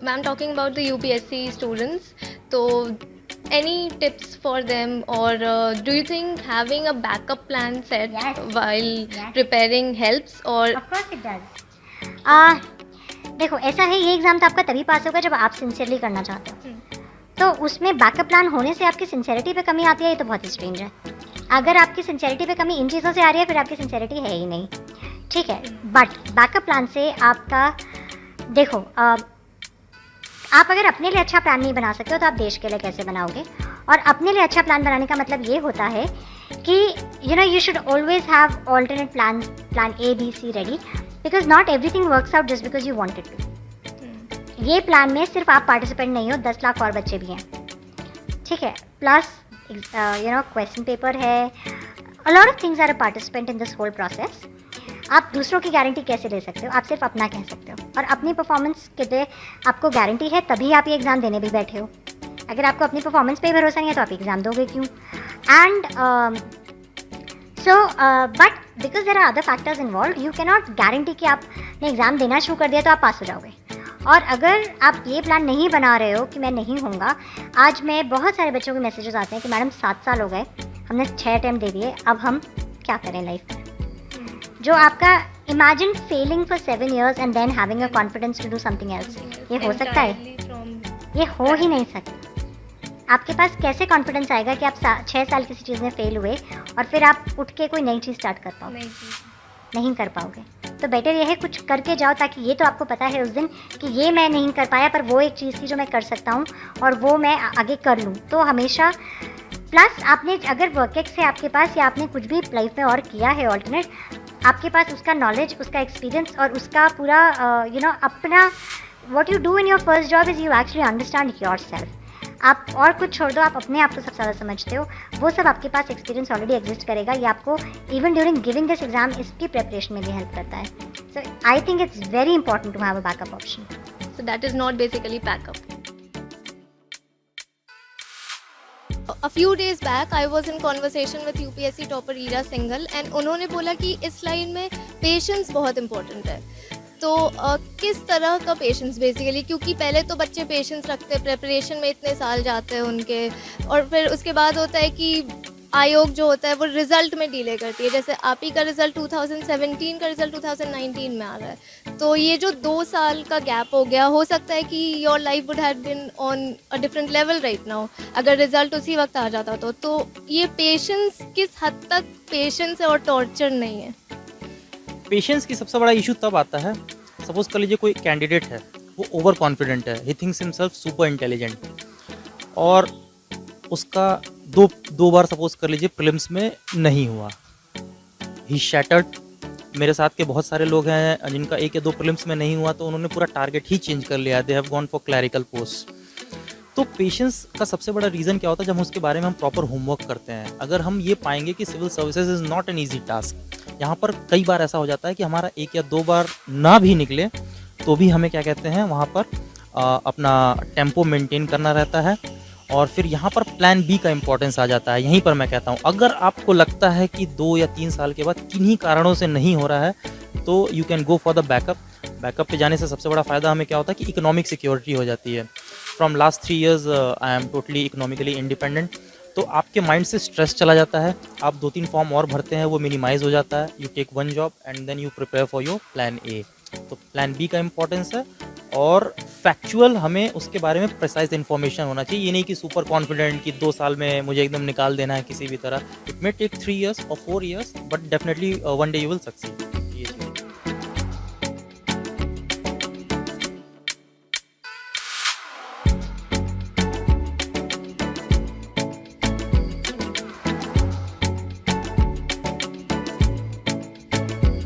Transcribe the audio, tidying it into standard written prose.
I'm talking about the UPSC students. So, any tips for them, or do you think having a backup plan set Yes. while Yes. preparing helps, or Of course it does. देखो ऐसा है, ये exam तो आपका तभी पास होगा जब आप सिंसियरली करना चाहते हो। तो उसमें बैकअप प्लान होने से आपकी सिंसियरिटी पे कमी आती है, ये तो बहुत ही स्ट्रेंज है। अगर आपकी सिंसियरिटी पे कमी इन चीज़ों से आ रही है, फिर आपकी सिंसियरिटी है ही नहीं, ठीक है। बट बैकअप प्लान से आपका देखो, आप अगर अपने लिए अच्छा प्लान नहीं बना सकते हो तो आप देश के लिए कैसे बनाओगे। और अपने लिए अच्छा प्लान बनाने का मतलब ये होता है कि you should always have alternate plan A B C ready, because not everything works out just because you wanted to. ये प्लान में सिर्फ आप पार्टिसिपेंट नहीं हो, 10 लाख और बच्चे भी हैं, ठीक है। प्लस क्वेश्चन पेपर है, a lot of things are a participant in this whole process. आप दूसरों की गारंटी कैसे ले सकते हो, आप सिर्फ अपना कह सकते हो। और अपनी परफॉर्मेंस के लिए आपको गारंटी है, तभी आप ये एग्ज़ाम देने भी बैठे हो। अगर आपको अपनी परफॉर्मेंस पे ही भरोसा नहीं है तो आप एग्ज़ाम दोगे क्यों। And but because there are other factors involve, you can not guarantee कि आपने एग्ज़ाम देना शुरू कर दिया तो आप पास हो जाओगे। और अगर आप ये प्लान नहीं बना रहे हो कि मैं नहीं होऊंगा, आज मैं बहुत सारे बच्चों के मैसेजेस आते हैं कि मैडम 7 साल हो गए, हमने 6 अटैम्प्ट दे दिए, अब हम क्या करें लाइफ में। जो आपका imagine failing for 7 years and then having a confidence to do something else, ये हो सकता है? entirely from ये हो ही नहीं सकता। आपके पास कैसे कॉन्फिडेंस आएगा कि आप 6 साल किसी चीज़ में फेल हुए और फिर आप उठ के कोई नई चीज़ स्टार्ट कर पाओ? नहीं कर पाओगे। तो बेटर ये है कुछ करके जाओ, ताकि ये तो आपको पता है उस दिन कि ये मैं नहीं कर पाया, पर वो एक चीज़ थी जो मैं कर सकता हूँ और वो मैं आगे कर लूँ। तो हमेशा प्लस आपने अगर वर्कएक्स है आपके पास, या आपने कुछ भी लाइफ में और किया है ऑल्टरनेट, आपके पास उसका नॉलेज, उसका एक्सपीरियंस और उसका पूरा अपना what you do in your first job is you actually understand your self. आप और कुछ छोड़ दो, आप अपने आप को सबसे ज़्यादा समझते हो, वो सब आपके पास एक्सपीरियंस ऑलरेडी एग्जिस्ट करेगा। ये आपको even during giving this exam इसकी प्रिपरेशन में भी हेल्प करता है। So I think it's very important to have a backup option. So that is not basically backup. A few days back I was in conversation with UPSC topper Ira Singhal, and उन्होंने बोला कि इस line में patience बहुत important है। तो किस तरह का पेशेंस बेसिकली, क्योंकि पहले तो बच्चे पेशेंस रखते हैं, प्रिपरेशन में इतने साल जाते हैं उनके, और फिर उसके बाद होता है कि आयोग जो होता है वो रिज़ल्ट में डिले करती है। जैसे आप ही का रिज़ल्ट 2017 का रिज़ल्ट 2019 में आ रहा है, तो ये जो 2 साल का गैप हो गया, हो सकता है कि your life would have been on a different level right now अगर रिज़ल्ट उसी वक्त आ जाता तो ये पेशेंस किस हद तक पेशेंस है और टॉर्चर नहीं है? पेशेंस की सबसे बड़ा इशू तब आता है, सपोज कर लीजिए कोई कैंडिडेट है, वो ओवर कॉन्फिडेंट है, he thinks himself super intelligent, और उसका दो बार सपोज कर लीजिए प्रीलिम्स में नहीं हुआ, ही शैटर्ड। मेरे साथ के बहुत सारे लोग हैं जिनका 1 या 2 प्रीलिम्स में नहीं हुआ तो उन्होंने पूरा टारगेट ही चेंज कर लिया, they have gone for clerical post. तो पेशेंस का सबसे बड़ा रीज़न क्या होता है, जब हम उसके बारे में हम प्रॉपर होमवर्क करते हैं। अगर हम ये पाएंगे कि civil services is not an easy task, यहाँ पर कई बार ऐसा हो जाता है कि हमारा 1 या 2 बार ना भी निकले तो भी हमें क्या कहते हैं वहाँ पर अपना टेम्पो मेंटेन करना रहता है, और फिर यहाँ पर प्लान बी का इंपॉर्टेंस आ जाता है। यहीं पर मैं कहता हूँ, अगर आपको लगता है कि 2 या 3 साल के बाद किन्हीं कारणों से नहीं हो रहा है तो you can go for the backup पे जाने से सबसे बड़ा फ़ायदा हमें क्या होता है कि इकोनॉमिक सिक्योरिटी हो जाती है। From last 3 years I am totally economically independent. तो आपके माइंड से स्ट्रेस चला जाता है, आप 2-3 फॉर्म और भरते हैं, वो मिनिमाइज हो जाता है। You take 1 job and then you prepare for your plan A. तो प्लान बी का इंपॉर्टेंस है, और फैक्चुअल हमें उसके बारे में प्रिसाइज इन्फॉर्मेशन होना चाहिए। ये नहीं कि सुपर कॉन्फिडेंट कि 2 साल में मुझे एकदम निकाल देना है किसी भी तरह। इट मे टेक 3 years और 4 years, but definitely one day you will succeed.